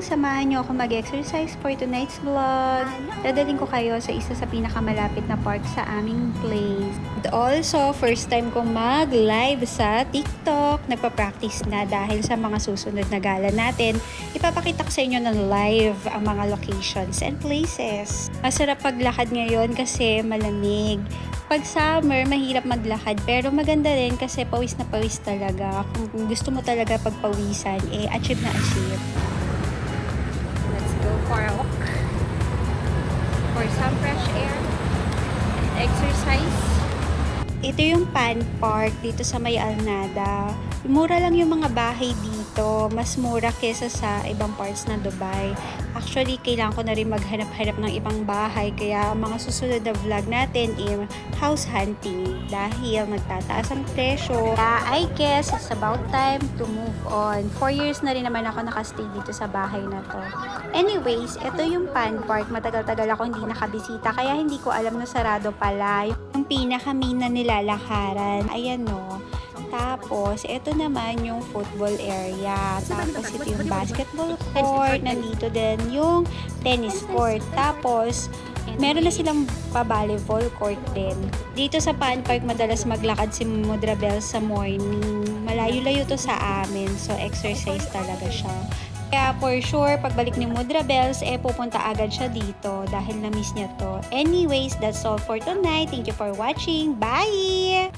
samahan niyo ako mag-exercise for tonight's vlog. Dadalhin ko kayo sa isa sa pinakamalapit na park sa aming place. And also, first time kong mag-live sa TikTok. Nagpa-practice na dahil sa mga susunod na gala natin. Ipapakita ko sa inyo ng live ang mga locations and places. Masarap paglakad ngayon kasi malamig. Pag summer, mahirap maglakad pero maganda rin kasi pawis na pawis talaga. Kung gusto mo talaga pagpawisan, achieve na achieve. Let's go for a walk. For some fresh air. Exercise. Ito yung Pan Park dito sa May Alnada. Mura lang yung mga bahay dito. Mas mura kesa sa ibang parts ng Dubai. Actually, kailangan ko na rin maghanap-hanap ng ibang bahay. Kaya mga susunod na vlog natin house hunting. Dahil nagtataas ang presyo. I guess it's about time to move on. 4 years na rin naman ako nakastay dito sa bahay na to. Anyways, ito yung Pan Park. Matagal-tagal ako hindi nakabisita. Kaya hindi ko alam na sarado pala. Yung pinaka-main na nilalakaran. Ayan no. Tapos, ito naman yung football area. Tapos, ito yung basketball court. Nandito din yung tennis court. Tapos, meron na silang pa-volleyball court din. Dito sa Pan Park, madalas maglakad si Mudra Bells sa morning. Malayo-layo to sa amin. So, exercise talaga siya. Kaya for sure, pagbalik ni Mudra Bells, pupunta agad siya dito dahil na-miss niya to. Anyways, that's all for tonight. Thank you for watching. Bye!